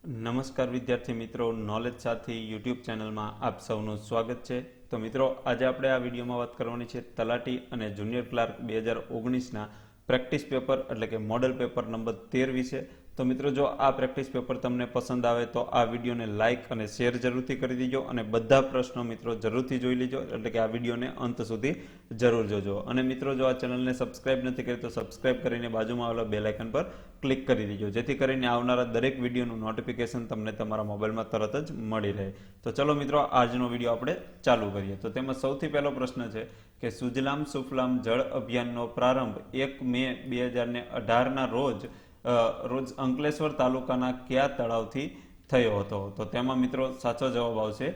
નમસ્કાર વિદ્યાર્થી મિત્રો, નોલેજ સાથી યુટ્યુબ ચેનલમાં આપ સૌનું સ્વાગત છે. તો મિત્રો, આજે આપણે આ વિડીયોમાં વાત કરવાની છે તલાટી અને જુનિયર ક્લાર્ક 2019ના પ્રેક્ટિસ પેપર એટલે કે મોડલ પેપર નંબર 13 વિશે. તો મિત્રો, જો આ પ્રેક્ટિસ પેપર તમને પસંદ આવે તો આ વિડીયોને લાઇક અને શેર જરૂરથી કરી દેજો અને બધા પ્રશ્નો મિત્રો જરૂરથી જોઈ લેજો, એટલે કે આ વિડીયોને અંત સુધી જરૂર જોજો. અને મિત્રો, જો આ ચેનલને સબસ્ક્રાઇબ નથી કરી તો સબસ્ક્રાઇબ કરીને બાજુમાં આવેલા બેલ આઇકન પર ક્લિક કરી દેજો, જેથી કરીને આવનારા દરેક વિડીયોનું નોટિફિકેશન તમને તમારા મોબાઈલમાં તરત જ મળી રહે. તો ચલો મિત્રો, આજનો વિડીયો આપણે ચાલુ કરીએ. તો તેમાં સૌથી પહેલો પ્રશ્ન છે કે સુજલામ સુફલામ જળ અભિયાનનો પ્રારંભ 1 મે 2018ના રોજ અંકલેશ્વર તાલુકાના કયા તળાવથી થયો હતો? તો તેમાં મિત્રો સાચો જવાબ આવશે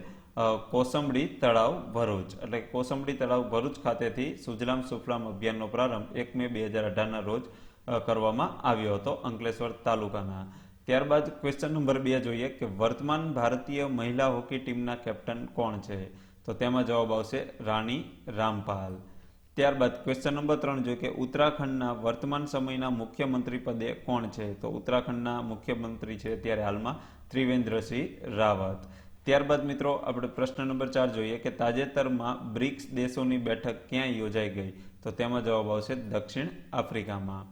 કોસંબડી તળાવ ભરૂચ. એટલે કોસંબડી તળાવ ભરૂચ ખાતેથી સુજલામ સુફલામ અભિયાનનો પ્રારંભ 1 મે 2018ના રોજ કરવામાં આવ્યો હતો અંકલેશ્વર તાલુકાના. ત્યારબાદ ક્વેશ્ચન નંબર 2 જોઈએ કે વર્તમાન ભારતીય મહિલા હોકી ટીમના કેપ્ટન કોણ છે? તો તેમાં જવાબ આવશે રાણી રામપાલ. ત્યારબાદ ક્વેશ્ચન નંબર 3 જોઈએ કે ઉત્તરાખંડના વર્તમાન સમયના મુખ્યમંત્રી પદે કોણ છે? તો ઉત્તરાખંડના મુખ્યમંત્રી છે ત્યારે હાલમાં ત્રિવેન્દ્રસિંહ રાવત. ત્યારબાદ મિત્રો, આપણે પ્રશ્ન નંબર 4 જોઈએ કે તાજેતરમાં બ્રિક્સ દેશોની બેઠક ક્યાં યોજાઈ ગઈ? તો તેમાં જવાબ આવશે દક્ષિણ આફ્રિકામાં.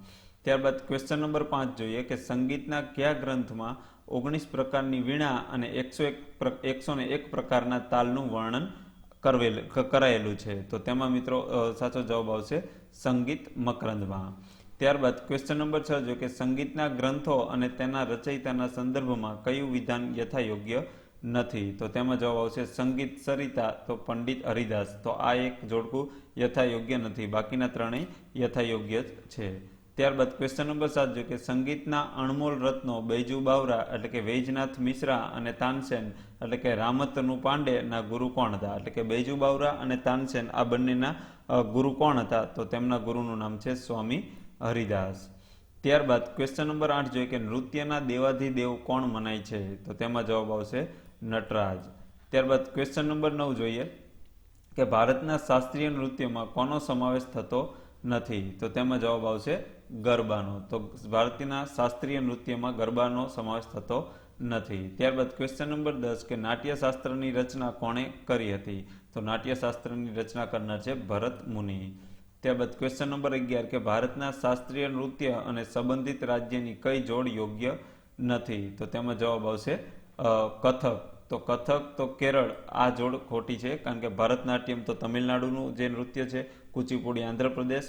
ત્યારબાદ ક્વેશ્ચન નંબર 5 જોઈએ કે સંગીતના કયા ગ્રંથમાં 19 પ્રકારની વીણા અને 101 પ્રકારના તાલનું વર્ણન કરાયેલું છે? તો તેમાં મિત્રો સાચો જવાબ આવશે સંગીત મકરંદમાં. ત્યારબાદ ક્વેશ્ચન નંબર 6 જોઈએ કે સંગીતના ગ્રંથો અને તેના રચયિતાના સંદર્ભમાં કયું વિધાન યથાયોગ્ય નથી? તો તેમાં જવાબ આવશે સંગીત સરિતા, તો પંડિત હરિદાસ. તો આ એક જોડકું યથાયોગ્ય નથી, બાકીના ત્રણેય યથાયોગ્ય છે. ત્યારબાદ ક્વેશ્ચન નંબર 7 જોઈએ કે સંગીતના અણમોલ રત્નો બૈજુ બાવરા એટલે કે વૈજનાથ મિશ્રા અને તાનસેન એટલે કે રામતનુ પાંડેના ગુરુ કોણ હતા? એટલે કે બૈજુ બાવરા અને તાનસેન આ બંનેના ગુરુ કોણ હતા? તો તેમના ગુરુનું નામ છે સ્વામી હરિદાસ. ત્યારબાદ ક્વેશ્ચન નંબર 8 જોઈએ કે નૃત્યના દેવાધિદેવ કોણ મનાય છે? તો તેમાં જવાબ આવશે નટરાજ. ત્યારબાદ ક્વેશ્ચન નંબર 9 જોઈએ કે ભારતના શાસ્ત્રીય નૃત્યમાં કોનો સમાવેશ થતો નથી? તો તેમાં જવાબ આવશે ગરબાનો. તો ભારતીય શાસ્ત્રીય નૃત્યમાં ગરબાનો સમાવેશ થતો નથી. ત્યારબાદ ક્વેશ્ચન નંબર 10 કે નાટ્યશાસ્ત્રની રચના કોણે કરી હતી? તો નાટ્યશાસ્ત્રની રચના કરનાર છે ભરત મુનિ. ત્યારબાદ ક્વેશ્ચન નંબર 11 કે ભારતના શાસ્ત્રીય નૃત્ય અને સંબંધિત રાજ્યની કઈ જોડ યોગ્ય નથી? તો તેમાં જવાબ આવશે કથક. તો કથક તો કેરળ આ જોડ ખોટી છે, કારણ કે ભરતનાટ્યમ તો તમિલનાડુનું જે નૃત્ય છે, કુચીપુડી આંધ્રપ્રદેશ,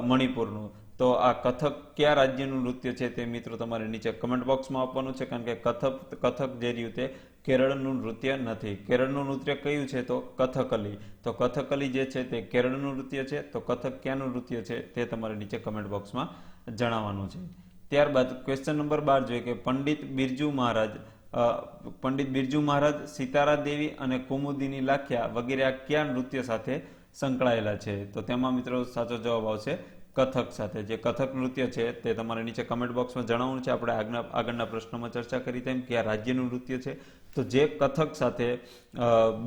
મણિપુરનું. તો આ કથક કયા રાજ્યનું નૃત્ય છે તે મિત્રો તમારે નીચે કમેન્ટ બોક્સમાં આપવાનું છે, કારણ કે કથક જે રહ્યું તે કેરળનું નૃત્ય નથી. કેરળનું નૃત્ય કયું છે? તો કથકલી. તો કથકલી જે છે તે કેરળનું નૃત્ય છે. તો કથક ક્યાંનું નૃત્ય છે તે તમારે નીચે કમેન્ટ બોક્સમાં જણાવવાનું છે. ત્યારબાદ ક્વેશ્ચન નંબર 12 જોઈએ કે પંડિત બિરજુ મહારાજ, સિતારા દેવી અને કુમુદિની લાખ્યા વગેરે આ કયા નૃત્ય સાથે સંકળાયેલા છે? તો તેમાં મિત્રો સાચો જવાબ આવશે કથક સાથે. જે કથક નૃત્ય છે તે તમારે નીચે કમેન્ટ બોક્સમાં જણાવવાનું છે. આપણે આગળના પ્રશ્નોમાં ચર્ચા કરી તેમ કે આ રાજ્યનું નૃત્ય છે. તો જે કથક સાથે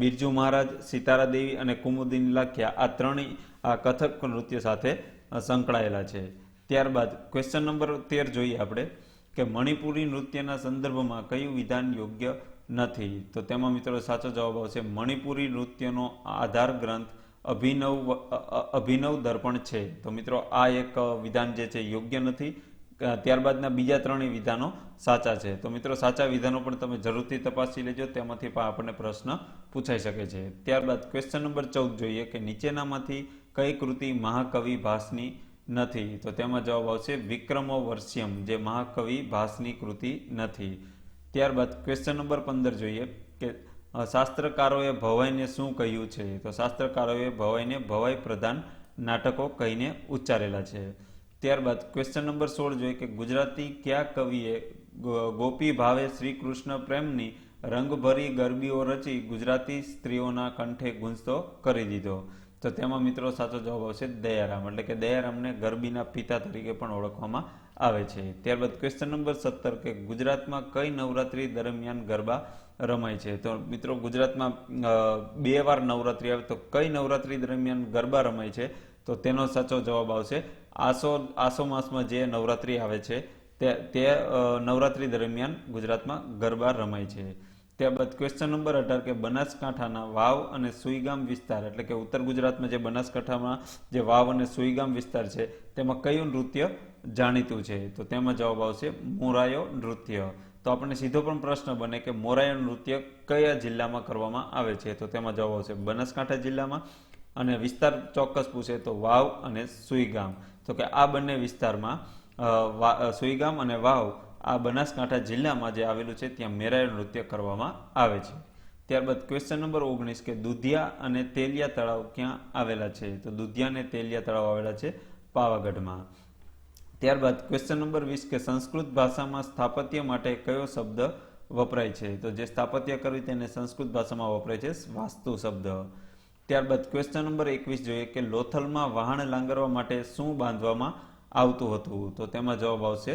બિરજુ મહારાજ, સિતારા દેવી અને કુમુદિની લાખ્યા આ ત્રણેય આ કથક નૃત્ય સાથે સંકળાયેલા છે. ત્યારબાદ ક્વેશ્ચન નંબર 13 જોઈએ આપણે કે મણિપુરી નૃત્યના સંદર્ભમાં કયું વિધાન યોગ્ય નથી? તો તેમાં મિત્રો સાચો જવાબ આવશે મણિપુરી નૃત્યનો આધાર ગ્રંથ અભિનવ દર્પણ છે. તો મિત્રો આ એક વિધાન જે છે યોગ્ય નથી. ત્યારબાદના બીજા ત્રણેય વિધાનો સાચા છે. તો મિત્રો સાચા વિધાનો પણ તમે જરૂરથી તપાસી લેજો, તેમાંથી પણ આપણને પ્રશ્ન પૂછાઈ શકે છે. ત્યારબાદ ક્વેશ્ચન નંબર 14 જોઈએ કે નીચેનામાંથી કઈ કૃતિ મહાકવિ ભાસની નથી? તો તેમાં જવાબ આવશે વિક્રમો વર્ષ્યમ, જે મહાકવિ ભાસની કૃતિ નથી. ત્યારબાદ ક્વેશ્ચન નંબર 15 જોઈએ કે શાસ્ત્રકારોએ ભવાઈને શું કહ્યું છે? તો શાસ્ત્રકારોએ ભવાઈને ભવાઈ પ્રધાન નાટકો કહીને ઉચ્ચારેલા છે. ત્યારબાદ ક્વેશ્ચન નંબર 16 જોઈએ કે ગુજરાતી કયા કવિએ ગોપી ભાવે શ્રી કૃષ્ણ પ્રેમની રંગભરી ગરબીઓ રચી ગુજરાતી સ્ત્રીઓના કંઠે ગુંજતો કરી દીધો? તો તેમાં મિત્રો સાચો જવાબ આવશે દયારામ. એટલે કે દયારામને ગરબીના પિતા તરીકે પણ ઓળખવામાં આવે છે. ત્યારબાદ ક્વેશ્ચન નંબર 17 કે ગુજરાતમાં કઈ નવરાત્રી દરમિયાન ગરબા રમાય છે? તો મિત્રો ગુજરાતમાં 2 વાર નવરાત્રી આવે, તો કઈ નવરાત્રી દરમિયાન ગરબા રમાય છે? તો તેનો સાચો જવાબ આવશે આસો માસમાં જે નવરાત્રી આવે છે તે નવરાત્રી દરમિયાન ગુજરાતમાં ગરબા રમાય છે. ત્યારબાદ ક્વેશ્ચન નંબર 18 કે બનાસકાંઠાના વાવ અને સુઈગામ વિસ્તાર એટલે કે ઉત્તર ગુજરાતમાં જે બનાસકાંઠામાં જે વાવ અને સુઈગામ વિસ્તાર છે તેમાં કયું નૃત્ય જાણીતું છે? તો તેમાં જવાબ આવશે મોરાયો નૃત્ય. તો આપણને સીધો પણ પ્રશ્ન બને કે મોરાયો નૃત્ય કયા જિલ્લામાં કરવામાં આવે છે? તો તેમાં જવાબ આવશે બનાસકાંઠા જિલ્લામાં. અને વિસ્તાર ચોક્કસ પૂછે તો વાવ અને સુઈગામ. તો કે આ બંને વિસ્તારમાં સુઈગામ અને વાવ આ બનાસકાંઠા જિલ્લામાં જે આવેલું છે ત્યાં મોરાયો નૃત્ય કરવામાં આવે છે. ત્યારબાદ ક્વેશ્ચન નંબર 19 કે દુધિયા અને તેલિયા તળાવ ક્યાં આવેલા છે? તો દુધિયા અને તેલિયા તળાવ આવેલા છે પાવાગઢમાં. ત્યારબાદ ક્વેશ્ચન નંબર 20 કે સંસ્કૃત ભાષામાં સ્થાપત્ય માટે કયો શબ્દ વપરાય છે? તો જે સ્થાપત્ય કરવી તેને સંસ્કૃત ભાષામાં વપરાય છે વાસ્તુ શબ્દ. ત્યારબાદ ક્વેશ્ચન નંબર 21 જોઈએ કે લોથલમાં વહાણ લાંગરવા માટે શું બાંધવામાં આવતું હતું? તો તેમાં જવાબ આવશે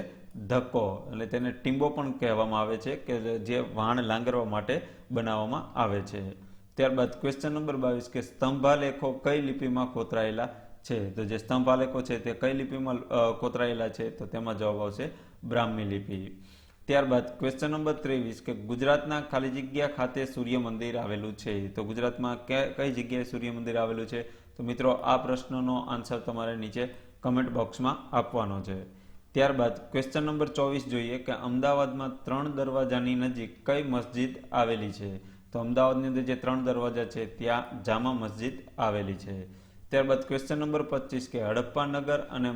ધક્કો, એટલે તેને ટીંબો પણ કહેવામાં આવે છે કે જે વહાણ લાંગરવા માટે બનાવવામાં આવે છે. ત્યારબાદ ક્વેશ્ચન નંબર 22 કે સ્તંભાલેખો કઈ લિપિમાં કોતરાયેલા છે? તો જે સ્તંભાલેખો છે તે કઈ લિપિમાં કોતરાયેલા છે? તો તેમાં જવાબ આવશે બ્રાહ્મી લિપિ. ત્યારબાદ ક્વેશ્ચન નંબર 23 કે ગુજરાતના ખાલી જગ્યા ખાતે સૂર્ય મંદિર આવેલું છે. તો ગુજરાતમાં કઈ જગ્યાએ સૂર્ય મંદિર આવેલું છે? તો મિત્રો આ પ્રશ્નનો આન્સર તમારે નીચે કમેન્ટ બોક્સમાં આપવાનો છે. ત્યારબાદ ક્વેશ્ચન નંબર 24 જોઈએ કે અમદાવાદમાં 3 દરવાજાની નજીક કઈ મસ્જિદ આવેલી છે? તો અમદાવાદની અંદર જે 3 દરવાજા છે ત્યાં જામા મસ્જિદ આવેલી છે. ત્યારબાદ ક્વેશ્ચન નંબર 25 કે હડપ્પા નગર અને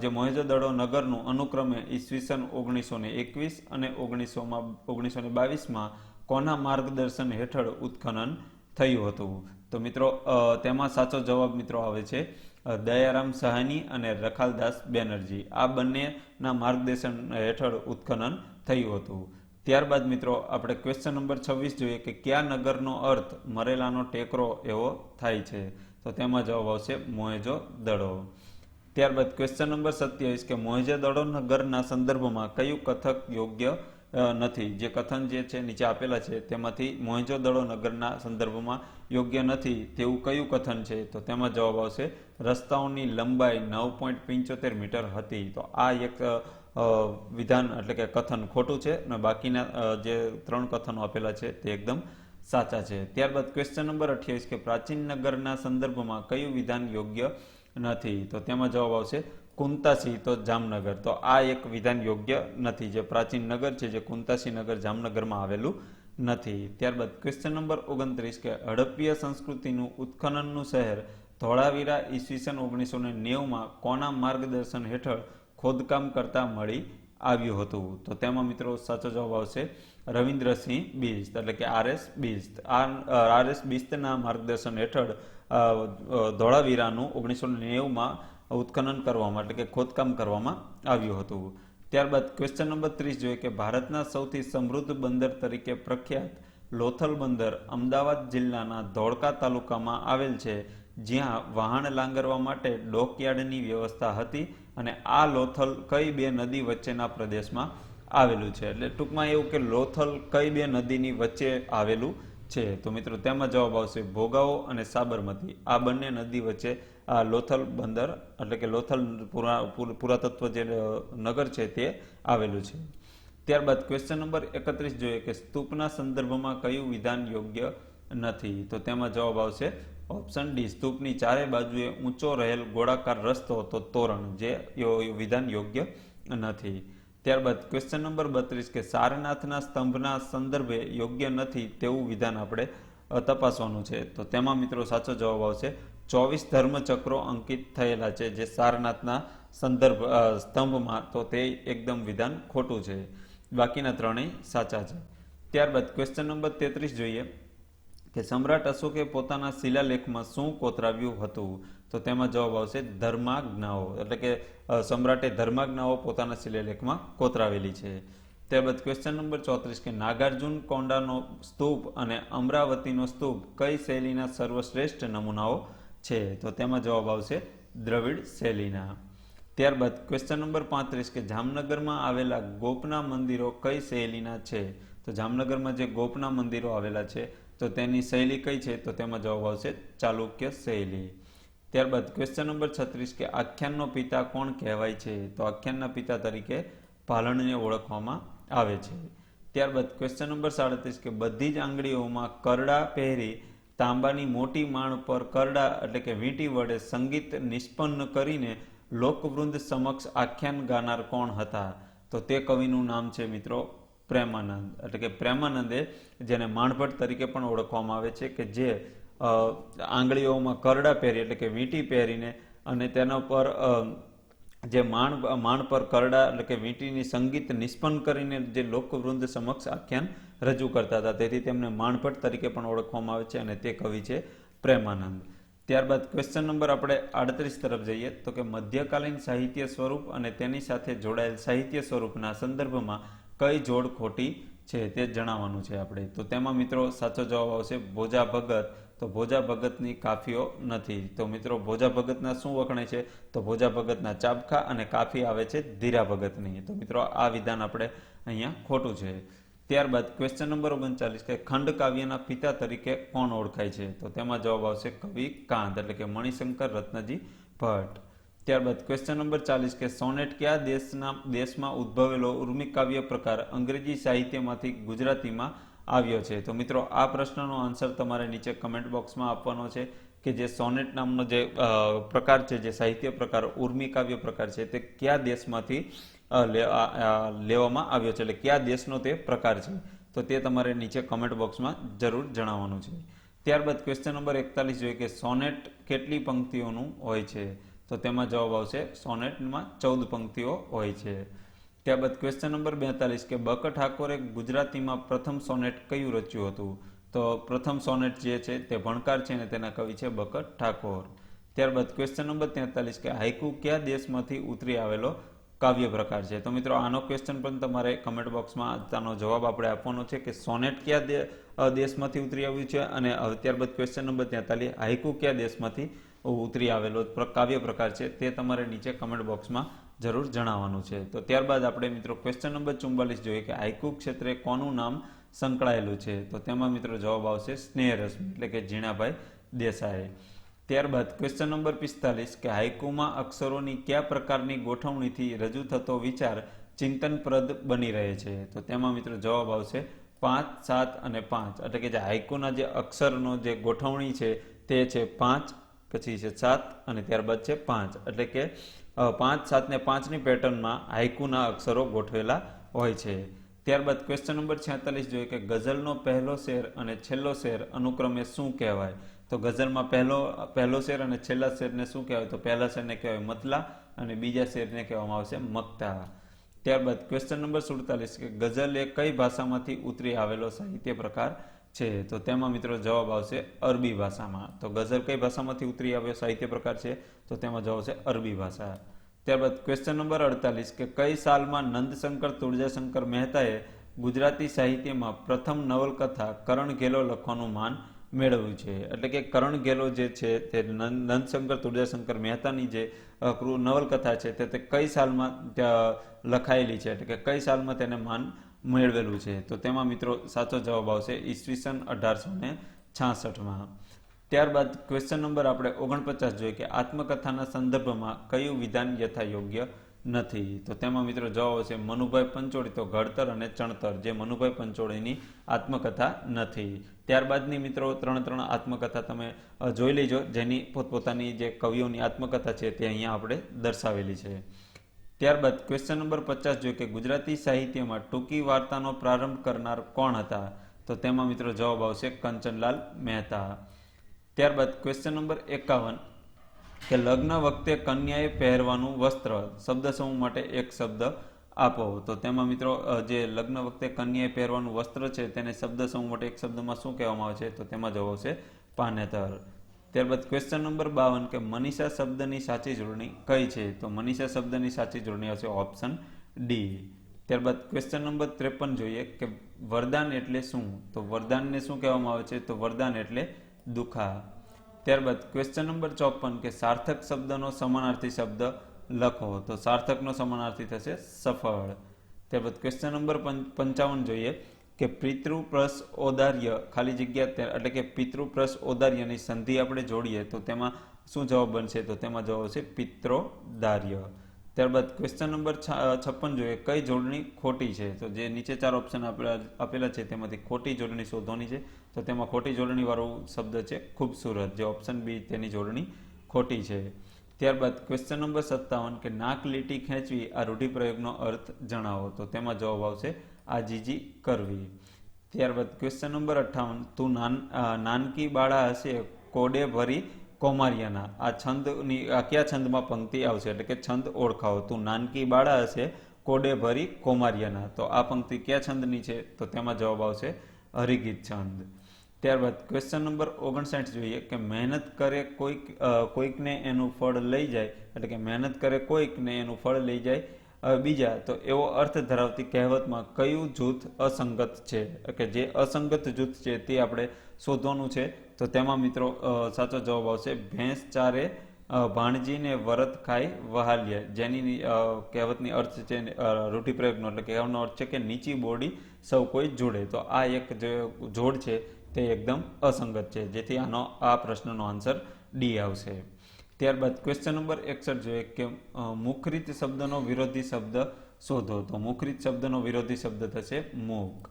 મોહેંજો-દડો નગરનું અનુક્રમે ઈસવીસન 1921 અને 1922માં કોના માર્ગદર્શન હેઠળ ઉત્ખનન થયું હતું? તો મિત્રો તેમાં સાચો જવાબ મિત્રો આવે છે દયારામ સાહની અને રખાલદાસ બેનર્જી. આ બંનેના માર્ગદર્શન હેઠળ ઉત્ખનન થયું હતું. ત્યારબાદ મિત્રો આપણે ક્વેશ્ચન નંબર 26 જોઈએ કે કયા નગરનો અર્થ મરેલાનો ટેકરો એવો થાય છે? તો તેમાં જવાબ આવશે મોહેંજો-દડો. ત્યારબાદ ક્વેશ્ચન નંબર 27 કે મોહેંજો-દડો નગરના સંદર્ભમાં કયું કથક યોગ્ય નથી? જે કથન જે છે નીચે આપેલા છે તેમાંથી મોહેંજો-દડો નગરના સંદર્ભમાં યોગ્ય નથી તેવું કયું કથન છે? તો તેમાં જવાબ આવશે રસ્તાઓની લંબાઈ 9.75 મીટર હતી. તો આ એક વિધાન એટલે કે કથન ખોટું છે અને બાકીના જે 3 કથનો આપેલા છે તે એકદમ સાચા છે. ત્યારબાદ ક્વેશ્ચન નંબર 28 કે પ્રાચીન નગરના સંદર્ભમાં કયું વિધાન યોગ્ય નથી? તો તેમાં જવાબ આવશે કુંતાસી, તો જામનગર. તો આ એક વિધાન યોગ્ય નથી. જે પ્રાચીન નગર છે જે કુંતાસી નગર જામનગરમાં આવેલું નથી. ત્યારબાદ ક્વેશ્ચન નંબર 29 કે હડપ્પીય સંસ્કૃતિનું ઉત્ખનનનું શહેર ધોળાવીરા ઈસવીસન 1990માં કોના માર્ગદર્શન હેઠળ ખોદકામ કરતા મળી આવ્યું હતું? તો તેમાં મિત્રો સાચો જવાબ આવશે રવિન્દ્રસિંહ બિસ્ત એટલે કે RS બિસ્ત. RS બિસ્તના માર્ગદર્શન હેઠળ ધોળાવીરાનું 1990માં ઉત્ખનન કરવામાં એટલે કે ખોદકામ કરવામાં આવ્યું હતું. ત્યારબાદ ક્વેશ્ચન નંબર 30 જોઈએ કે ભારતના સૌથી સમૃદ્ધ બંદર તરીકે પ્રખ્યાત લોથલ બંદર અમદાવાદ જિલ્લાના ધોળકા તાલુકામાં આવેલ છે, જ્યાં વહાણ લાંગરવા માટે ડોકયાર્ડની વ્યવસ્થા હતી અને આ લોથલ કઈ 2 નદી વચ્ચેના પ્રદેશમાં આવેલું છે? એટલે ટૂંકમાં એવું કે લોથલ કઈ 2 નદીની વચ્ચે આવેલું છે? તો મિત્રો તેમાં જવાબ આવશે ભોગાવો અને સાબરમતી. આ બંને નદી વચ્ચે આ લોથલ બંદર એટલે કે લોથલ પુરાતત્વ જે નગર છે તે આવેલું છે. ત્યારબાદ ક્વેશ્ચન નંબર 31 જોઈએ કે સ્તૂપના સંદર્ભમાં કયું વિધાન યોગ્ય નથી? તો તેમાં જવાબ આવશે ઓપ્શન ડી સ્તૂપની ચારે બાજુએ ઊંચો રહેલ ગોળાકાર રસ્તો તો તોરણ, જે વિધાન યોગ્ય નથી. ત્યારબાદ ક્વેશ્ચન નંબર 32 કે સારનાથના સ્તંભના સંદર્ભે યોગ્ય નથી તેવું વિધાન આપણે તપાસવાનું છે. તો તેમાં મિત્રો સાચો જવાબ આવશે 24 ધર્મચક્રો અંકિત થયેલા છે જે સારનાથના સ્તંભમાં. તો તે એકદમ વિધાન ખોટું છે. બાકીના ત્રણેય સાચા છે. ત્યારબાદ ક્વેશ્ચન નંબર 33 જોઈએ કે સમ્રાટ અશોકે પોતાના શિલાલેખમાં શું કોતરાવ્યું હતું? તો તેમાં જવાબ આવશે ધર્માજ્ઞાઓ એટલે કે સમ્રાટે ધર્માજ્ઞાઓ પોતાના શિલાલેખમાં કોતરાવેલી છે. ત્યારબાદ ક્વેશ્ચન નંબર 34 કે નાગાર્જુન કોંડાનો સ્તૂપ અને અમરાવતીનો સ્તૂપ કઈ શૈલીના સર્વશ્રેષ્ઠ નમૂનાઓ છે? તો તેમાં જવાબ આવશે દ્રવિડ શૈલીના. ત્યારબાદ ક્વેશ્ચન નંબર 35 કે જામનગરમાં આવેલા ગોપના મંદિરો કઈ શૈલીના છે? તો જામનગરમાં જે ગોપના મંદિરો આવેલા છે તો તેની શૈલી કઈ છે? તો તેમાં જવાબ આવશે ચાલુક્ય શૈલી. ત્યારબાદ ક્વેશ્ચન નંબર 36 કે આખ્યાનનો પિતા કોણ કહેવાય છે? તો આખ્યાનના પિતા તરીકે ભાલણને ઓળખવામાં આવે છે. ત્યારબાદ ક્વેશ્ચન નંબર 37 કે બધી જ આંગળીઓમાં કરડા પહેરી તાંબાની મોટી માણ પર કરડા એટલે કે વીંટી વડે સંગીત નિષ્પન્ન કરીને લોકવૃંદ સમક્ષ આખ્યાન ગાનાર કોણ હતા? તો તે કવિનું નામ છે મિત્રો પ્રેમાનંદ. એટલે કે પ્રેમાનંદે, જેને માણભટ્ટ તરીકે પણ ઓળખવામાં આવે છે, કે જે આંગળીઓમાં કરડા પહેરી એટલે કે વીંટી પહેરીને અને તેના પર જે માણ પર કરડા એટલે કે વીંટીની સંગીત નિષ્પન્ન કરીને જે લોકવૃંદ સમક્ષ આખ્યાન રજૂ કરતા હતા, તેથી તેમને માણભટ્ટ તરીકે પણ ઓળખવામાં આવે છે અને તે કવિ છે પ્રેમાનંદ. ત્યારબાદ ક્વેશ્ચન નંબર આપણે 38 તરફ જઈએ તો કે મધ્યકાલીન સાહિત્ય સ્વરૂપ અને તેની સાથે જોડાયેલ સાહિત્ય સ્વરૂપના સંદર્ભમાં કઈ જોડ ખોટી છે તે જણાવવાનું છે આપણે. તો તેમાં મિત્રો સાચો જવાબ આવશે ભોજા ભગત. તો ભોજા ભગતની કાફીઓ નથી. તો મિત્રો ભોજા ભગતના શું વખણાય છે? તો ભોજા ભગતના ચાબખા અને કાફી આવે છે ધીરા ભગતની. તો મિત્રો આ વિધાન આપણે અહીંયા ખોટું છે. ત્યારબાદ ક્વેશ્ચન નંબર 39 કે ખંડ કાવ્યના પિતા તરીકે કોણ ઓળખાય છે? તો તેમાં જવાબ આવશે કવિ કાંત એટલે કે મણિશંકર રત્નજી ભટ્ટ. ત્યારબાદ ક્વેશ્ચન નંબર 40 કે સોનેટ કયા દેશમાં ઉદ્ભવેલો ઉર્મી કાવ્ય પ્રકાર અંગ્રેજી સાહિત્યમાંથી ગુજરાતીમાં આવ્યો છે? તો મિત્રો આ પ્રશ્નનો આન્સર તમારે નીચે કમેન્ટ બોક્સમાં આપવાનો છે કે જે સોનેટ નામનો જે પ્રકાર છે, જે સાહિત્ય પ્રકાર ઉર્મી કાવ્ય પ્રકાર છે, તે કયા દેશમાંથી લેવામાં આવ્યો છે, એટલે કયા દેશનો તે પ્રકાર છે, તો તે તમારે નીચે કમેન્ટ બોક્સમાં જરૂર જણાવવાનું છે. ત્યારબાદ ક્વેશ્ચન નંબર 41 જોઈએ કે સોનેટ કેટલી પંક્તિઓનું હોય છે? તો તેમાં જવાબ આવશે સોનેટમાં 14 પંક્તિઓ હોય છે. ત્યારબાદ ક્વેશ્ચન નંબર 42 કે બક ઠાકોરે ગુજરાતીમાં પ્રથમ સોનેટ કયું રચ્યું હતું? તો પ્રથમ સોનેટ જે છે તે ભણકાર છે અને તેના કવિ છે બક ઠાકોર. ત્યારબાદ ક્વેશ્ચન નંબર 43 કે હાઇકુ કયા દેશમાંથી ઉતરી આવેલો કાવ્ય પ્રકાર છે? તો મિત્રો આનો ક્વેશ્ચન પણ તમારે કમેન્ટ બોક્સમાં તેનો જવાબ આપણે આપવાનો છે કે સોનેટ કયા દેશમાંથી ઉતરી આવ્યું છે, અને ત્યારબાદ ક્વેશ્ચન નંબર 43 હાઇકુ કયા દેશમાંથી ઉતરી આવેલો કાવ્ય પ્રકાર છે, તે તમારે નીચે કમેન્ટ બોક્સમાં જરૂર જણાવવાનું છે. તો ત્યારબાદ આપણે મિત્રો ક્વેશ્ચન નંબર 44 જોઈએ કે હાઇકુ ક્ષેત્રે કોનું નામ સંકળાયેલું છે? તો તેમાં મિત્રો જવાબ આવશે સ્નેહરશ્મિ એટલે કે ઝીણાભાઈ દેસાઈ. ત્યારબાદ ક્વેશ્ચન નંબર 45 કે હાઇકુમાં અક્ષરોની કયા પ્રકારની ગોઠવણીથી રજૂ થતો વિચાર ચિંતનપ્રદ બની રહે છે? તો તેમાં મિત્રો જવાબ આવશે 5, 7 અને 5. એટલે કે જે હાઇકુના જે અક્ષરનો જે ગોઠવણી છે તે છે 5, પછી છે 7 અને ત્યારબાદ છે 5. એટલે કે 5, 7 ને 5ની પેટર્નમાં હાઇકુના અક્ષરો ગોઠવેલા હોય છે. ત્યારબાદ ક્વેશ્ચન નંબર 46 જોઈએ કે ગઝલનો પહેલો શેર અને છેલ્લો શેર અનુક્રમે શું કહેવાય? તો ગઝલમાં પહેલો શેર અને છેલ્લા શેરને શું કહેવાય? તો પહેલા શેરને કહેવાય મતલા અને બીજા શેરને કહેવામાં આવશે મક્તા. ત્યારબાદ ક્વેશ્ચન નંબર 47 કે ગઝલ એ કઈ ભાષામાંથી ઉતરી આવેલો સાહિત્ય પ્રકાર છે? તો તેમાં મિત્રો જવાબ આવશે અરબી ભાષામાં. તો ગઝલ કઈ ભાષામાંથી ઉતરી આવ્યો સાહિત્ય પ્રકાર છે? તો તેમાં જવાબ આવશે અરબી ભાષા. ત્યારબાદ ક્વેશ્ચન નંબર 48 કે કઈ સાલમાં નંદશંકર તુળજાશંકર મહેતાએ ગુજરાતી સાહિત્યમાં પ્રથમ નવલકથા કરણ ઘેલો લખવાનું માન મેળવ્યું છે? એટલે કે કરણ ઘેલો જે છે તે નંદશંકર તુળજાશંકર મહેતાની જે નવલકથા છે તે કઈ સાલમાં લખાયેલી છે, એટલે કે કઈ સાલમાં તેને માન મેળવેલું છે? તો તેમાં મિત્રો સાચો જવાબ આવશે ઈસવીસન 1866માં. ત્યારબાદ ક્વેશ્ચન નંબર આપણે 49 જોઈએ કે આત્મકથાના સંદર્ભમાં કયું વિધાન યથાયોગ્ય નથી? તો તેમાં મિત્રો જવાબ આવશે મનુભાઈ પંચોળી. તો ઘડતર અને ચણતર જે મનુભાઈ પંચોળીની આત્મકથા નથી. ત્યારબાદની મિત્રો 3 આત્મકથા તમે જોઈ લેજો, જેની પોતપોતાની જે કવિઓની આત્મકથા છે તે અહીંયા આપણે દર્શાવેલી છે. ત્યારબાદ ક્વેશ્ચન નંબર 50 જોઈએ કે ગુજરાતી સાહિત્યમાં ટૂંકી વાર્તાનો પ્રારંભ કરનાર કોણ હતા? તો તેમાં મિત્રો જવાબ આવશે કંચનલાલ મહેતા. ત્યારબાદ ક્વેશ્ચન નંબર 51 કે લગ્ન વખતે કન્યાએ પહેરવાનું વસ્ત્ર શબ્દ સમૂહ માટે એક શબ્દ આપો. તો તેમાં મિત્રો જે લગ્ન વખતે કન્યાએ પહેરવાનું વસ્ત્ર છે તેને શબ્દ સમૂહ માટે એક શબ્દમાં શું કહેવામાં આવે છે? તો તેમાં જવાબ આવશે પાનેતર. ત્યારબાદ ક્વેશ્ચન નંબર 52 કે મનીષા શબ્દની સાચી જોડણી કઈ છે? તો મનીષા શબ્દની સાચી જોડણી આવશે ઓપ્શન ડી. ત્યારબાદ ક્વેશ્ચન નંબર 53 જોઈએ કે વરદાન એટલે શું? તો વરદાનને શું કહેવામાં આવે છે? તો વરદાન એટલે દુખા. ત્યારબાદ ક્વેશ્ચન નંબર 54 કે સાર્થક શબ્દનો સમાનાર્થી શબ્દ લખો. તો સાર્થકનો સમાનાર્થી થશે સફળ. ત્યારબાદ ક્વેશ્ચન નંબર 55 જોઈએ કે પિતૃપ્રસ ઔદાર્ય ખાલી જગ્યા એટલે કે પિતૃપ્રસ ઔદાર્યની સંધિ આપણે જોડીએ તો તેમાં શું જવાબ બનશે? તો તેમાં જવાબ આવશે પિત્રોદાર્ય. ત્યારબાદ ક્વેશ્ચન નંબર 56 જોઈએ, કઈ જોડણી ખોટી છે? તો જે નીચે 4 ઓપ્શન આપેલા છે તેમાંથી ખોટી જોડણી શોધવાની છે. તો તેમાં ખોટી જોડણી વાળો શબ્દ છે ખૂબસૂરત, જે ઓપ્શન બી તેની જોડણી ખોટી છે. ત્યારબાદ ક્વેશ્ચન નંબર 57 કે નાક લીટી ખેંચવી આ રૂઢિપ્રયોગનો અર્થ જણાવો. તો તેમાં જવાબ આવશે આજીજી કરવી. ત્યારબાદ ક્વેશ્ચન નંબર 58 તું નાનકી બાળા હશે કોડે ભરી કોમારિયાના, આ છંદની કયા છંદમાં પંક્તિ આવશે? એટલે કે છંદ ઓળખાવો. તું નાનકી બાળા હશે કોડે ભરી કોમારિયાના, તો આ પંક્તિ કયા છંદની છે? તો તેમાં જવાબ આવશે હરિગીત છંદ. ત્યારબાદ ક્વેશ્ચન નંબર 59 જોઈએ કે મહેનત કરે કોઈકને એનું ફળ લઈ જાય, એટલે કે મહેનત કરે કોઈકને એનું ફળ લઈ જાય બીજા, તો એવો અર્થ ધરાવતી કહેવતમાં કયું જૂથ અસંગત છે? કે જે અસંગત જૂથ છે તે આપણે શોધવાનું છે. તો તેમાં મિત્રો સાચો જવાબ આવશે ભેંસ ચારે ભાણજીને વરત ખાય વહાલ્યા, જેની કહેવતની અર્થ છે રૂઢિપ્રયોગનો, એટલે કહેવાનો અર્થ છે કે નીચી બોડી સૌ કોઈ જોડે. તો આ એક જે જોડ છે તે એકદમ અસંગત છે, જેથી આ પ્રશ્નનો આન્સર ડી આવશે. ત્યારબાદ ક્વેશ્ચન નંબર 61 જોઈએ કે મુખરીત શબ્દનો વિરોધી શબ્દ શોધો. તો મુખરીત શબ્દનો વિરોધી શબ્દ થશે મૂક.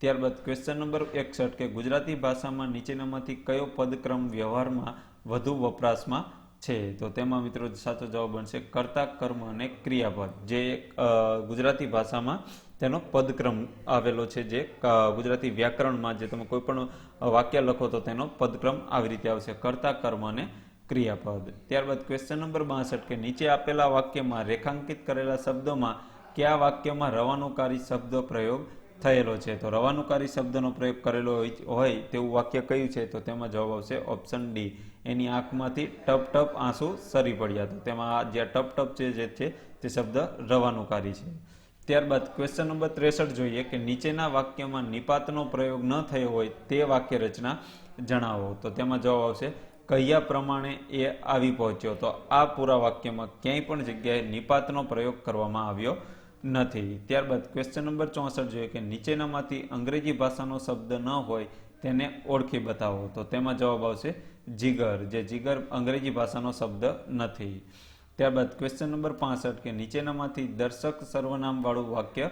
ત્યારબાદ ક્વેશ્ચન નંબર 61 કે ગુજરાતી ભાષામાં નીચેનામાંથી કયો પદક્રમ વ્યવહારમાં વધુ વપરાશમાં છે? તો તેમાં મિત્રો સાચો જવાબ બનશે કર્તા, કર્મ અને ક્રિયાપદ, જે ગુજરાતી ભાષામાં તેનો પદક્રમ આવેલો છે. જે ગુજરાતી વ્યાકરણમાં જે તમે કોઈ પણ વાક્ય લખો તો તેનો પદક્રમ આવી રીતે આવશે કર્તા, કર્મ અને ક્રિયાપદ. ત્યારબાદ ક્વેશ્ચન નંબર 62 કે નીચે આપેલા વાક્યમાં રેખાંકિત કરેલા શબ્દોમાં કયા વાક્યમાં રવાનુકારી શબ્દ પ્રયોગ થયેલો છે? તો રવાનુકારી શબ્દનો પ્રયોગ કરેલો હોય તેવું વાક્ય કયું છે? તો તેમાં જવાબ આવશે ઓપ્શન ડી, એની આંખમાંથી ટપ ટપ આંસુ સરી પડ્યા. તો તેમાં જે ટપ ટપ છે તે શબ્દ રવાનુકારી છે. ત્યારબાદ ક્વેશ્ચન નંબર 63 જોઈએ કે નીચેના વાક્યમાં નિપાતનો પ્રયોગ ન થયો હોય તે વાક્ય રચના જણાવો. તો તેમાં જવાબ આવશે કહ્યા પ્રમાણે એ આવી પહોંચ્યો. તો આ પૂરા વાક્યમાં ક્યાંય પણ જગ્યાએ નિપાતનો પ્રયોગ કરવામાં આવ્યો નથી. ત્યારબાદ ક્વેશ્ચન નંબર 64 જોઈએ કે નીચેનામાંથી અંગ્રેજી ભાષાનો શબ્દ ન હોય તેને ઓળખી બતાવો. તો તેમાં જવાબ આવશે જીગર, જે જીગર અંગ્રેજી ભાષાનો શબ્દ નથી. ત્યારબાદ ક્વેશ્ચન નંબર 65 કે નીચેનામાંથી દર્શક સર્વનામ વાળું વાક્ય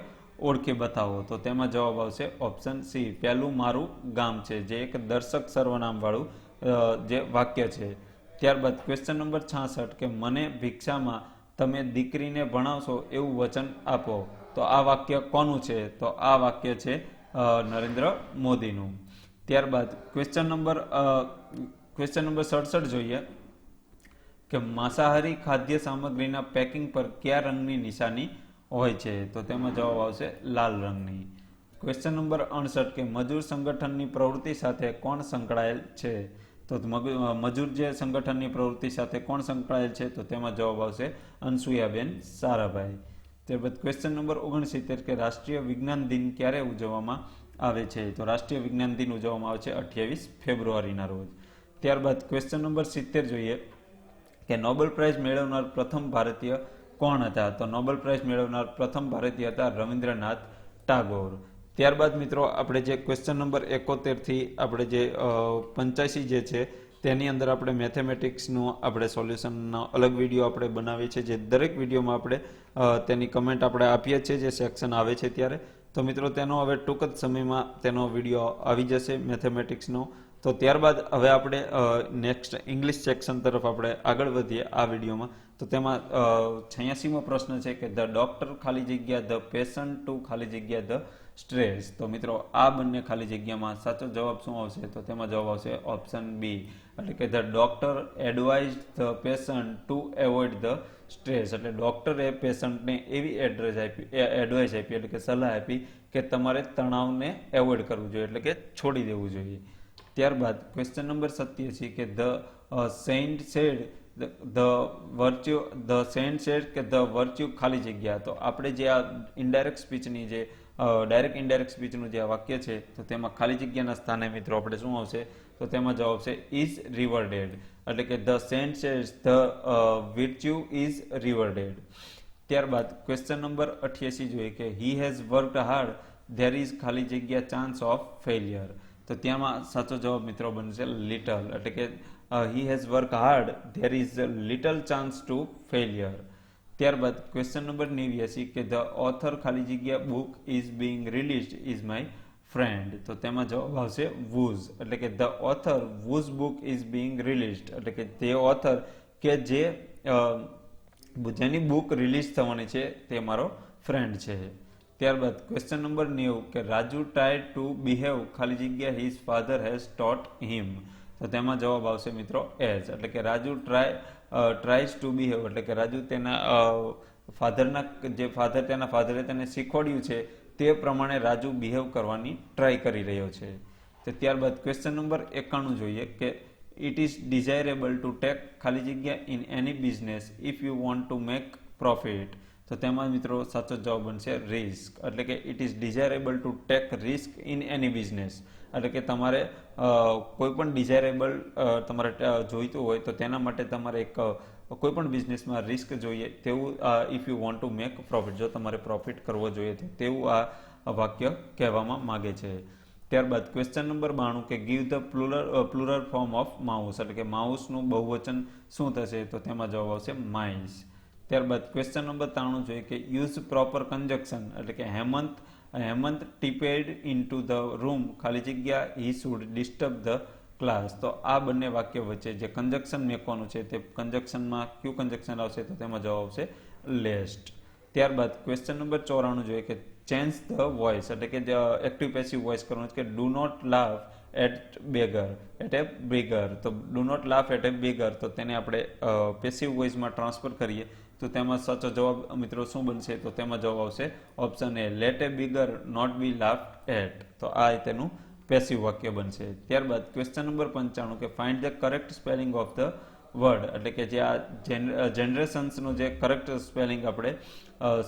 ઓળખી બતાવો. તો તેમાં જવાબ આવશે ઓપ્શન સી, પહેલું મારું ગામ છે, જે એક દર્શક સર્વનામ વાળું જે વાક્ય છે. ત્યારબાદ ક્વેશ્ચન નંબર 66 કે મને ભિક્ષામાં તમે દીકરીને ભણાવશો એવું વચન આપો. તો આ વાક્ય કોનું છે? તો આ વાક્ય છે નરેન્દ્ર મોદીનું. ત્યારબાદ ક્વેશ્ચન નંબર 67 જોઈએ કે માંસાહારી ખાદ્ય સામગ્રીના પેકિંગ પર કયા રંગની નિશાની હોય છે? તો તેમાં જવાબ આવશે લાલ રંગની. ક્વેશ્ચન નંબર 68 કે મજૂર સંગઠનની પ્રવૃત્તિ સાથે કોણ સંકળાયેલ છે? તો મજૂર જે સંગઠનની પ્રવૃત્તિ સાથે કોણ સંકળાયેલ છે? તો તેમાં જવાબ આવશે અનસુયાબેન સારાભાઈ. ત્યારબાદ ક્વેશ્ચન નંબર 69 કે રાષ્ટ્રીય વિજ્ઞાન દિન ક્યારે ઉજવવામાં આવે છે? તો રાષ્ટ્રીય વિજ્ઞાન દિન ઉજવવામાં આવે છે 28 ફેબ્રુઆરીના રોજ. ત્યારબાદ ક્વેશ્ચન નંબર 70 જોઈએ કે નોબેલ પ્રાઇઝ મેળવનાર પ્રથમ ભારતીય કોણ હતા? તો નોબેલ પ્રાઇઝ મેળવનાર પ્રથમ ભારતીય હતા રવિન્દ્રનાથ ટાગોર. ત્યારબાદ મિત્રો આપણે જે ક્વેશ્ચન નંબર 71 થી આપણે જે 85 જે છે તેની અંદર આપણે મેથેમેટિક્સનું આપણે સોલ્યુશનનો અલગ વિડીયો આપણે બનાવીએ છીએ, જે દરેક વિડીયોમાં આપણે તેની કમેન્ટ આપણે આપીએ છીએ જે સેક્શન આવે છે ત્યારે. તો મિત્રો તેનો હવે ટૂંક જ સમયમાં તેનો વિડીયો આવી જશે મેથેમેટિક્સનો. તો ત્યારબાદ હવે આપણે નેક્સ્ટ ઇંગ્લિશ સેક્શન તરફ આપણે આગળ વધીએ આ વિડીયોમાં. તો તેમાં 86મો પ્રશ્ન છે કે ધ ડોક્ટર ખાલી જગ્યા ધ પેશન્ટ ટુ ખાલી જગ્યા ધ સ્ટ્રેસ. તો મિત્રો આ બંને ખાલી જગ્યામાં સાચો જવાબ શું આવશે? તો તેમાં જવાબ આવશે ઓપ્શન બી, એટલે કે the doctor advise the patient to avoid the stress. એટલે ડોક્ટરે પેશન્ટને એવી એડવાઇસ આપી, એટલે કે સલાહ આપી કે તમારે તણાવને એવોઇડ કરવું જોઈએ, એટલે કે છોડી દેવું જોઈએ. ત્યારબાદ ક્વેશ્ચન નંબર 87 કે the saint said the saint said કે ધ વર્ચ્યુ ખાલી જગ્યા. તો આપણે જે આ ઇનડાયરેક્ટ સ્પીચની જે ડાયરેક્ટ ઇનડાયરેક્ટ સ્પીચનું જે વાક્ય છે તો તેમાં ખાલી જગ્યાના સ્થાને મિત્રો આપણે શું આવશે? તો તેમાં જવાબ આવશે ઇઝ રિવર્ડેડ, એટલે કે the saint said the virtue is rewarded. ત્યારબાદ ક્વેશ્ચન નંબર 88 જોઈએ કે he has worked hard there is ખાલી જગ્યા ચાન્સ ઓફ ફેલિયર. તો ત્યાંમાં સાચો જવાબ મિત્રો બનશે લિટલ, એટલે કે he has worked hard, there is a little chance to failure. ત્યારબાદ ક્વેશ્ચન નંબર 89 કે ધ ઓથર ખાલી જગ્યા book is being released is my friend. તો તેમાં જવાબ આવશે વુઝ, એટલે કે the author was book is being released, એટલે કે તે ઓથર કે જેની બુક રિલીઝ થવાની છે તે મારો ફ્રેન્ડ છે. ત્યારબાદ ક્વેશ્ચન નંબર 90 કે રાજુ ટ્રાય ટુ બિહેવ ખાલી જગ્યા હિઝ ફાધર હેઝ ટોટ હિમ. તો તેમાં જવાબ આવશે મિત્રો એઝ, એટલે કે રાજુ ટ્રાઈઝ ટુ બિહેવ, એટલે કે રાજુ તેના ફાધરે તેને શીખવાડ્યું છે તે પ્રમાણે રાજુ બિહેવ કરવાની ટ્રાય કરી રહ્યો છે. તો ત્યારબાદ ક્વેશ્ચન નંબર 91 જોઈએ કે it is desirable to take ખાલી જગ્યા in any business if you want to make profit. તો તેમાં મિત્રો સાચો જવાબ બનશે રિસ્ક, એટલે કે it is desirable to take risk in any business, એટલે કે તમારે કોઈ પણ ડિઝાયરેબલ તમારે જોઈતું હોય તો તેના માટે તમારે કોઈ પણ બિઝનેસમાં રિસ્ક જોઈએ તેવું if you want to make profit, જો તમારે પ્રોફિટ કરવો જોઈએ તો તેવું આ વાક્ય કહેવામાં માગે છે. ત્યારબાદ ક્વેશ્ચન નંબર 92 કે give the plural form of mouse, એટલે કે માઉસનું બહુવચન શું થશે? તો તેમાં જવાબ આવશે માઇસ. ત્યારબાદ ક્વેશ્ચન નંબર 93 જોઈએ કે યુઝ પ્રોપર કન્જક્શન, એટલે કે હેમંત ટીપેડ ઇનટુ ધ રૂમ ખાલી જગ્યા he should disturb the class. તો આ બંને વાક્ય વચ્ચે જે કન્જક્શન મેકવાનું છે તે કન્જક્શનમાં કયું કન્જક્શન આવશે? તો તેમાં જવાબ આવશે લેસ્ટ. ત્યારબાદ ક્વેશ્ચન નંબર 94 જોઈએ કે ચેન્જ ધ વોઇસ, એટલે કે એક્ટિવ પેસિવ વોઇસ કરવાનું છે કે do not laugh at a beggar. તો do not laugh at a beggar, તો તેને આપણે પેસિવ વોઇસમાં ટ્રાન્સફર કરીએ તો તેમાં સાચો જવાબ મિત્રો શું બનશે? તો તેમાં જવાબ આવશે option A let a beggar not be laugh at. તો આ તેનું પેસિવ વાક્ય બનશે. ત્યારબાદ ક્વેશ્ચન નંબર 95 કે find the correct spelling of the word, એટલે કે જે આ જનરેશન્સનો જે કરેક્ટ સ્પેલિંગ આપણે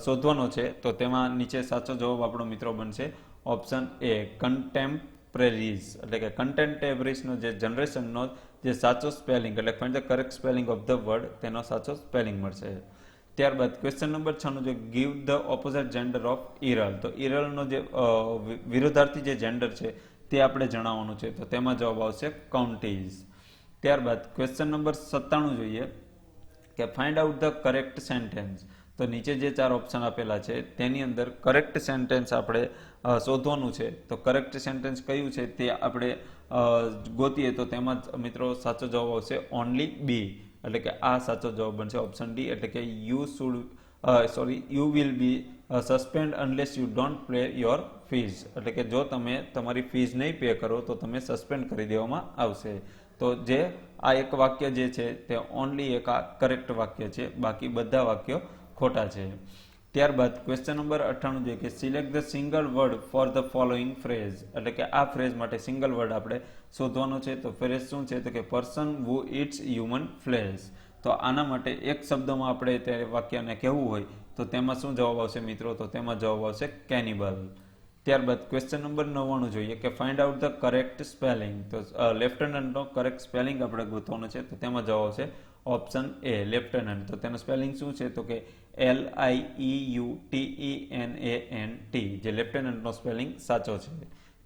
શોધવાનો છે તો તેમાં નીચે સાચો જવાબ આપણો મિત્રો બનશે ઓપ્શન એ કન્ટેમ્પરેરીઝ, એટલે કે કન્ટેમ્પરેરીઝનો જે જનરેશનનો જે સાચો સ્પેલિંગ, એટલે find the correct spelling of the word, તેનો સાચો સ્પેલિંગ મળશે. ત્યારબાદ ક્વેશ્ચન નંબર 96 જે give the opposite gender of earl. તો ઇરલનો જે વિરોધાર્થી જે જેન્ડર છે તે આપણે જણાવવાનું છે, તો તેમાં જવાબ આવશે કાઉન્ટીઝ. ત્યારબાદ ક્વેશ્ચન નંબર 97 જોઈએ કે find out the correct sentence. તો નીચે જે 4 ઓપ્શન આપેલા છે તેની અંદર કરેક્ટ સેન્ટેન્સ આપણે શોધવાનું છે. તો કરેક્ટ સેન્ટેન્સ કયું છે તે આપણે ગોતીએ તો તેમાં મિત્રો સાચો જવાબ આવશે ઓનલી બી, એટલે કે આ સાચો જવાબ બનશે ઓપ્શન ડી, એટલે કે you will be suspend unless you don't pay your fees, એટલે કે જો તમે તમારી ફીઝ નહીં પે કરો તો તમે સસ્પેન્ડ કરી દેવામાં આવશે. તો જે આ એક વાક્ય જે છે તે ઓનલી એક આ કરેક્ટ વાક્ય છે, બાકી બધા વાક્યો ખોટા છે. ત્યારબાદ ક્વેશ્ચન નંબર 98 છે કે select the single word for the following phrase, એટલે કે આ ફ્રેઝ માટે સિંગલ વર્ડ આપણે શોધવાનો છે. તો ફ્રેઝ શું છે? તો કે person who it's human flesh. તો આના માટે એક શબ્દમાં આપણે તે વાક્યને કહેવું હોય તો તેમાં શું જવાબ આવશે મિત્રો? તો તેમાં જવાબ આવશે કેનિબલ. ત્યારબાદ ક્વેશ્ચન નંબર 99 જોઈએ કે find out the correct spelling. તો લેફ્ટનન્ટનો કરેક્ટ સ્પેલિંગ આપણે ગોતવાનો છે, તો તેમાં જવાબ આવશે ઓપ્શન એ લેફ્ટનન્ટ. તો તેનું સ્પેલિંગ શું છે? તો કે LIEUTENANT, જે લેફ્ટનન્ટનો સ્પેલિંગ સાચો છે.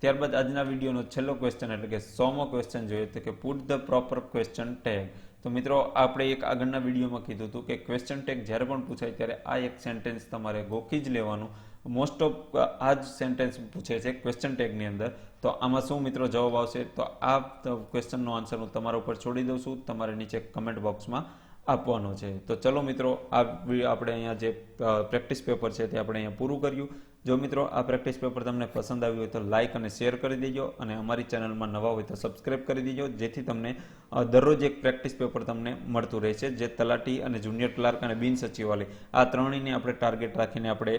ત્યારબાદ આજના વિડીયોનો છેલ્લો ક્વેશ્ચન, એટલે કે 100મો ક્વેશ્ચન જોઈએ તો કે put the proper question tag. તો મિત્રો આપણે એક આગળના વિડીયોમાં કીધું હતું કે ક્વેશ્ચન ટેગ જ્યારે પણ પૂછાય ત્યારે આ એક સેન્ટેન્સ તમારે ગોખી જ લેવાનું. મોસ્ટ ઓફ આ જ સેન્ટેન્સ પૂછે છે ક્વેશ્ચન ટેગની અંદર. તો આમાં શું મિત્રો જવાબ આવશે? તો આ ક્વેશ્ચનનો આન્સર હું તમારા ઉપર છોડી દઉં છું, તમારે નીચે કમેન્ટ બોક્સમાં આપવાનો છે. તો ચલો મિત્રો, આપણે અહીંયા જે પ્રેક્ટિસ પેપર છે તે આપણે અહીંયા પૂરું કર્યું. જો મિત્રો આ પ્રેક્ટિસ પેપર તમને પસંદ આવ્યું હોય તો લાઇક અને શેર કરી દેજો, અને અમારી ચેનલમાં નવા હોય તો સબસ્ક્રાઇબ કરી દેજો, જેથી તમને દરરોજ એક પ્રેક્ટિસ પેપર તમને મળતું રહેશે, જે તલાટી અને જુનિયર ક્લાર્ક અને બિન સચિવાલય આ ત્રણેયને આપણે ટાર્ગેટ રાખીને આપણે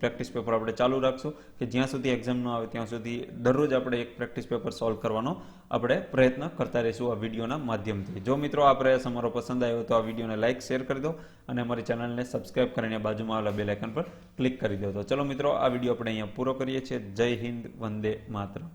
પ્રેક્ટિસ પેપર આપણે ચાલુ રાખશું કે જ્યાં સુધી એક્ઝામ ન આવે ત્યાં સુધી દરરોજ આપણે એક પ્રેક્ટિસ પેપર સોલ્વ કરવાનો આપણે પ્રયત્ન કરતા રહીશું આ વિડીયોના માધ્યમથી. જો મિત્રો આ પ્રયાસ અમારો પસંદ આવ્યો તો આ વિડીયોને લાઇક શેર કરી દો અને અમારી ચેનલને સબસ્ક્રાઇબ કરીને બાજુમાં આવેલા બેલ આઇકન પર ક્લિક કરી દો. તો ચલો મિત્રો, આ વિડીયો આપણે અહીંયા પૂરો કરીએ છીએ. જય હિન્દ, વંદે માતરમ.